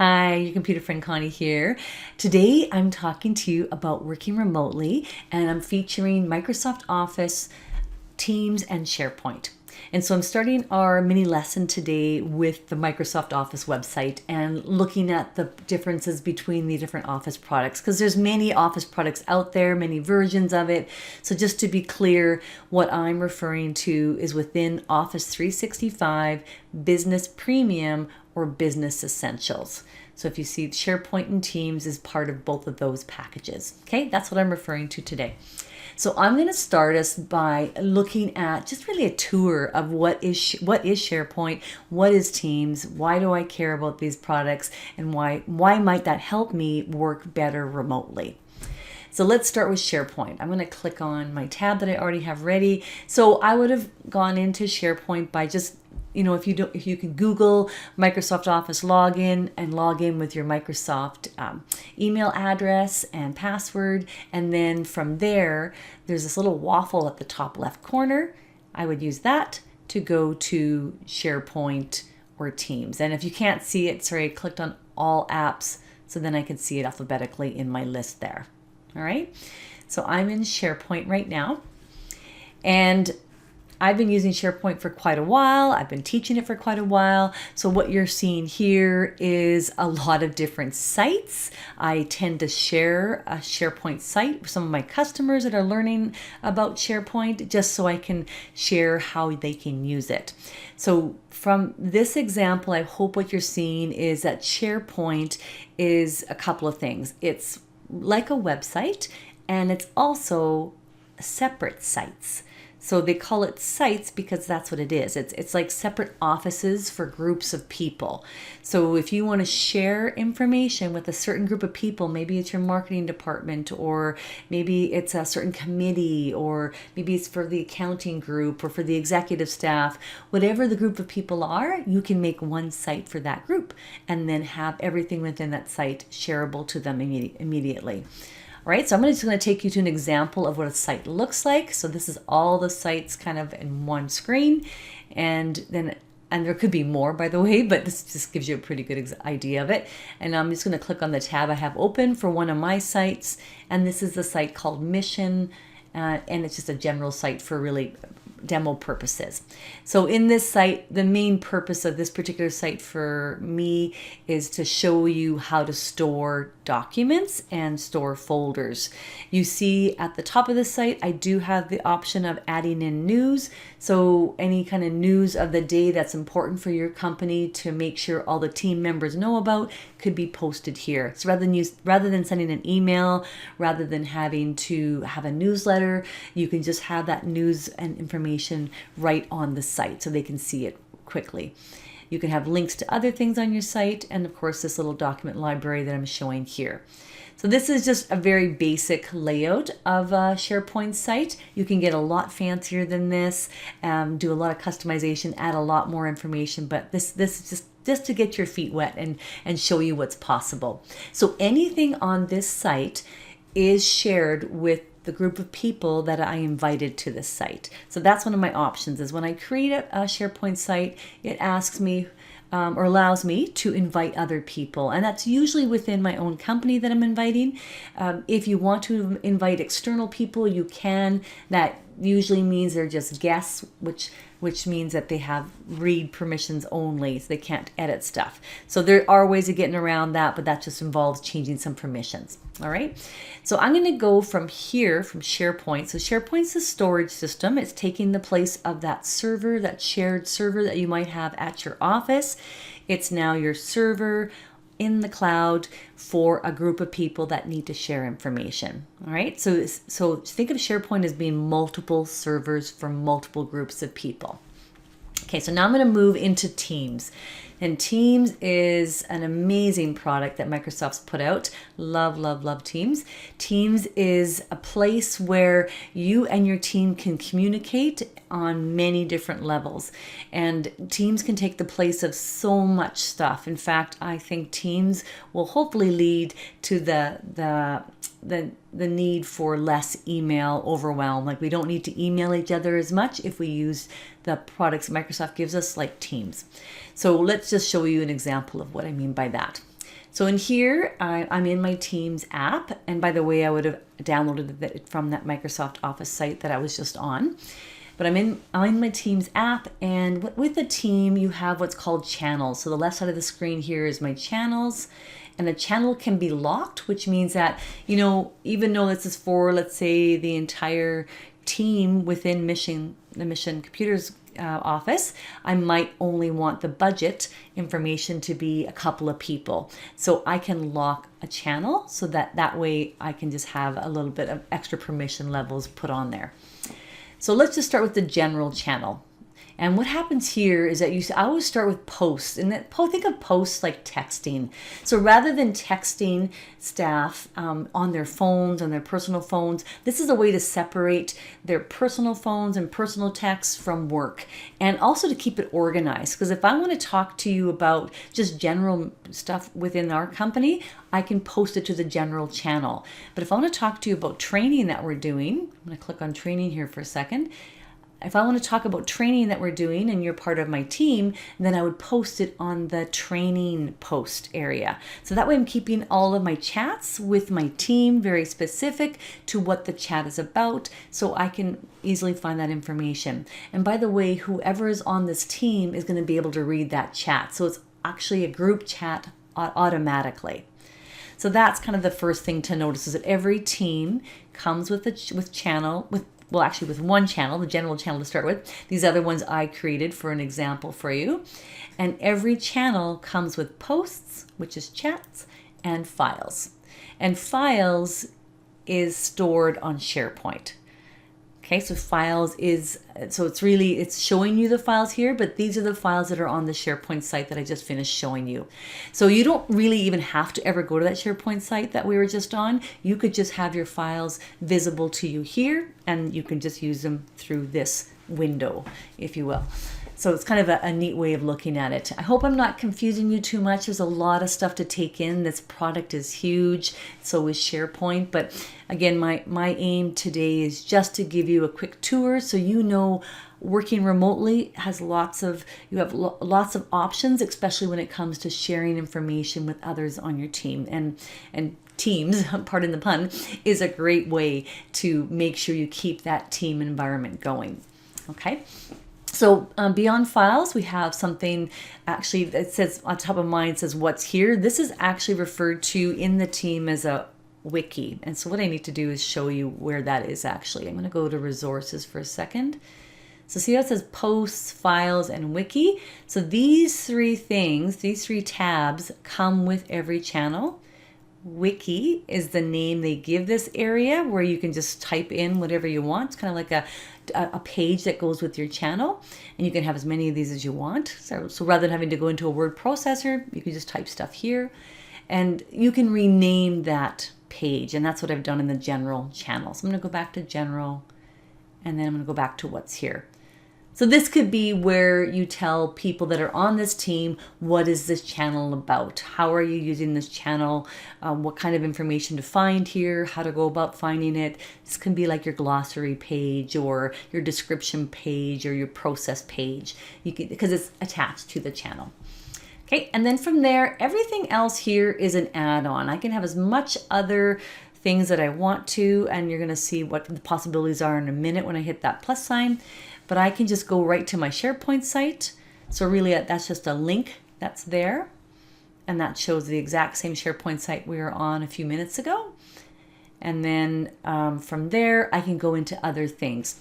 Hi, your computer friend Connie here. Today I'm talking to you about working remotely, and I'm featuring Microsoft Office, Teams, and SharePoint. And so I'm starting our mini lesson today with the Microsoft Office website and looking at the differences between the different Office products, because there's many Office products out there, many versions of it. So just to be clear, what I'm referring to is within Office 365 Business Premium or Business Essentials. So if you see SharePoint and Teams is part of both of those packages. Okay, that's what I'm referring to today. So I'm going to start us by looking at just really a tour of what is SharePoint, what is Teams, why do I care about these products, and why might that help me work better remotely. So let's start with SharePoint. I'm going to click on my tab that I already have ready. So I would have gone into SharePoint by just, if you can Google Microsoft Office login and log in with your Microsoft email address and password, and then from there there's this little waffle at the top left corner. I would use that to go to SharePoint or Teams. And if you can't see it, sorry, I clicked on all apps, so then I can see it alphabetically in my list there. All right, so I'm in SharePoint right now, and I've been using SharePoint for quite a while. I've been teaching it for quite a while. So what you're seeing here is a lot of different sites. I tend to share a SharePoint site with some of my customers that are learning about SharePoint, just so I can share how they can use it. So from this example, I hope what you're seeing is that SharePoint is a couple of things. It's like a website, and it's also separate sites. So they call it sites because that's what it is. It's like separate offices for groups of people. So if you want to share information with a certain group of people, maybe it's your marketing department, or maybe it's a certain committee, or maybe it's for the accounting group or for the executive staff, whatever the group of people are, you can make one site for that group and then have everything within that site shareable to them immediately. All right, so I'm just going to take you to an example of what a site looks like. So this is all the sites kind of in one screen, and there could be more, by the way, but this just gives you a pretty good idea of it. And I'm just going to click on the tab I have open for one of my sites, and this is the site called Mission, and it's just a general site for really demo purposes. So in this site, the main purpose of this particular site for me is to show you how to store documents and store folders. You see at the top of the site, I do have the option of adding in news. So any kind of news of the day that's important for your company to make sure all the team members know about could be posted here. So rather than sending an email, rather than having to have a newsletter, you can just have that news and information right on the site so they can see it quickly. You can have links to other things on your site, and of course this little document library that I'm showing here. So this is just a very basic layout of a SharePoint site. You can get a lot fancier than this, do a lot of customization, add a lot more information, but this is just to get your feet wet and show you what's possible. So anything on this site is shared with the group of people that I invited to this site. So that's one of my options, is when I create a SharePoint site, it asks me or allows me to invite other people. And that's usually within my own company that I'm inviting. If you want to invite external people, you can. That usually means they're just guests, which means that they have read permissions only, so they can't edit stuff. So there are ways of getting around that, but that just involves changing some permissions. All right, so I'm going to go from here, from SharePoint. So SharePoint's a storage system. It's taking the place of that server, that shared server that you might have at your office. It's now your server in the cloud for a group of people that need to share information. All right, so think of SharePoint as being multiple servers for multiple groups of people. Okay, so now I'm going to move into Teams. And Teams is an amazing product that Microsoft's put out. Love, love, love Teams. Teams is a place where you and your team can communicate on many different levels. And Teams can take the place of so much stuff. In fact, I think Teams will hopefully lead to the need for less email overwhelm. Like, we don't need to email each other as much if we use the products Microsoft gives us, like Teams. So let's just show you an example of what I mean by that. So in here, I'm in my Teams app. And by the way, I would have downloaded it from that Microsoft Office site that I was just on. But I'm in my Teams app, and with the team, you have what's called channels. So the left side of the screen here is my channels, and a channel can be locked, which means that, even though this is for, let's say, the entire team within the Mission Computers office, I might only want the budget information to be a couple of people. So I can lock a channel so that way I can just have a little bit of extra permission levels put on there. So let's just start with the general channel. And what happens here is that I always start with posts, and think of posts like texting. So rather than texting staff on their phones, on their personal phones, this is a way to separate their personal phones and personal texts from work, and also to keep it organized. Because if I want to talk to you about just general stuff within our company, I can post it to the general channel. But if I want to talk to you about training that we're doing, I'm going to click on training here for a second. If I want to talk about training that we're doing and you're part of my team, then I would post it on the training post area. So that way I'm keeping all of my chats with my team very specific to what the chat is about, so I can easily find that information. And by the way, whoever is on this team is going to be able to read that chat. So it's actually a group chat automatically. So that's kind of the first thing to notice, is that every team comes with one channel, the general channel to start with. These other ones I created for an example for you. And every channel comes with posts, which is chats, and files. And files is stored on SharePoint. Okay, so files it's showing you the files here, but these are the files that are on the SharePoint site that I just finished showing you. So you don't really even have to ever go to that SharePoint site that we were just on. You could just have your files visible to you here, and you can just use them through this window, if you will. So it's kind of a neat way of looking at it. I hope I'm not confusing you too much. There's a lot of stuff to take in. This product is huge. So is SharePoint. But again, my aim today is just to give you a quick tour so you know working remotely has lots of options, especially when it comes to sharing information with others on your team. And Teams, pardon the pun, is a great way to make sure you keep that team environment going. Okay. So beyond files, we have something actually that says on top of mine, says what's here. This is actually referred to in the team as a wiki. And so what I need to do is show you where that is actually. I'm going to go to resources for a second. So see how it says posts, files, and wiki. So these three tabs come with every channel. Wiki is the name they give this area, where you can just type in whatever you want. It's kind of like a page that goes with your channel, and you can have as many of these as you want. So rather than having to go into a word processor, you can just type stuff here, and you can rename that page. And that's what I've done in the general channel. So I'm going to go back to general, and then I'm going to go back to what's here. So this could be where you tell people that are on this team, what is this channel about? How are you using this channel? What kind of information to find here? How to go about finding it? This can be like your glossary page or your description page or your process page, because it's attached to the channel. Okay, and then from there, everything else here is an add-on. I can have as much other things that I want to, and you're going to see what the possibilities are in a minute when I hit that plus sign. But I can just go right to my SharePoint site. So really that's just a link that's there. And that shows the exact same SharePoint site we were on a few minutes ago. And then from there, I can go into other things.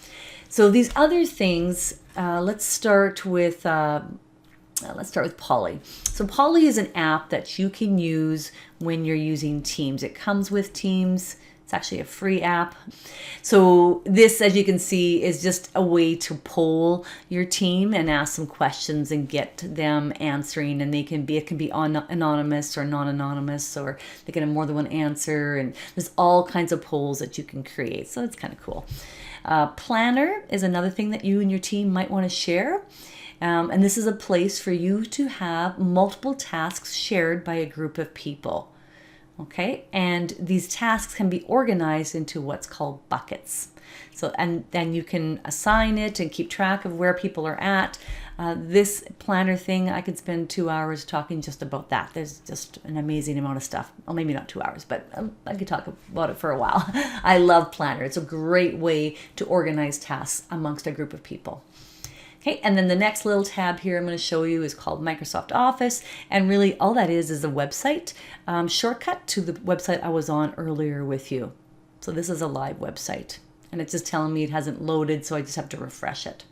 So these other things, let's start with Poly. So Poly is an app that you can use when you're using Teams. It comes with Teams. It's actually a free app. So this, as you can see, is just a way to poll your team and ask some questions and get them answering. And it can be anonymous or non-anonymous, or they can have more than one answer. And there's all kinds of polls that you can create. So it's kind of cool. Planner is another thing that you and your team might want to share. And this is a place for you to have multiple tasks shared by a group of people. Okay, and these tasks can be organized into what's called buckets. So, and then you can assign it and keep track of where people are at. This planner thing, I could spend 2 hours talking just about that. There's just an amazing amount of stuff. Well, maybe not 2 hours, but I could talk about it for a while. I love Planner. It's a great way to organize tasks amongst a group of people. Okay, and then the next little tab here I'm going to show you is called Microsoft Office. And really all that is a website shortcut to the website I was on earlier with you. So this is a live website. And it's just telling me it hasn't loaded, so I just have to refresh it.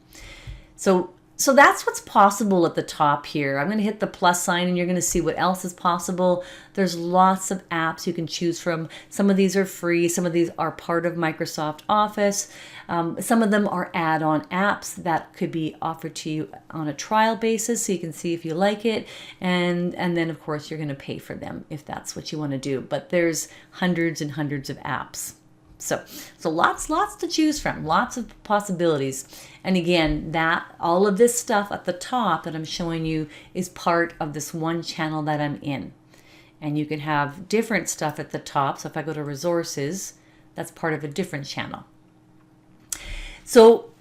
So that's what's possible at the top here. I'm going to hit the plus sign and you're going to see what else is possible. There's lots of apps you can choose from. Some of these are free. Some of these are part of Microsoft Office. Some of them are add-on apps that could be offered to you on a trial basis so you can see if you like it. And then, of course, you're going to pay for them if that's what you want to do. But there's hundreds and hundreds of apps. So lots to choose from, lots of possibilities. And again, all of this stuff at the top that I'm showing you is part of this one channel that I'm in. And you can have different stuff at the top. So if I go to resources, that's part of a different channel. So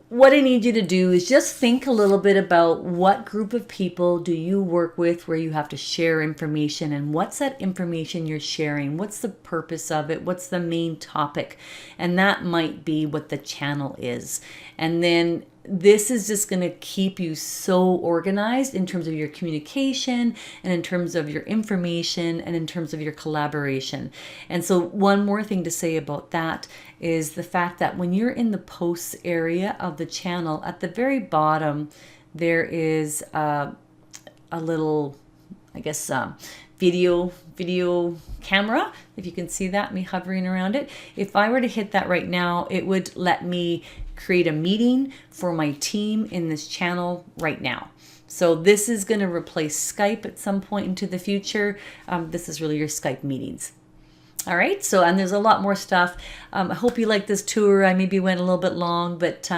what I need you to do is just think a little bit about what group of people do you work with where you have to share information, and what's that information you're sharing? What's the purpose of it? What's the main topic? And that might be what the channel is. And then this is just going to keep you so organized in terms of your communication and in terms of your information and in terms of your collaboration. And so one more thing to say about that is the fact that when you're in the posts area of the channel, at the very bottom, there is a little, I guess, video camera, if you can see that, me hovering around it. If I were to hit that right now, it would let me create a meeting for my team in this channel right now. So this is going to replace Skype at some point into the future. This is really your Skype meetings. All right, so, and there's a lot more stuff. I hope you like this tour. I maybe went a little bit long, but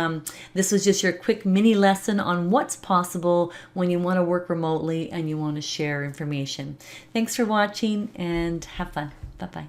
this was just your quick mini lesson on what's possible when you want to work remotely and you want to share information. Thanks for watching and have fun. Bye-bye.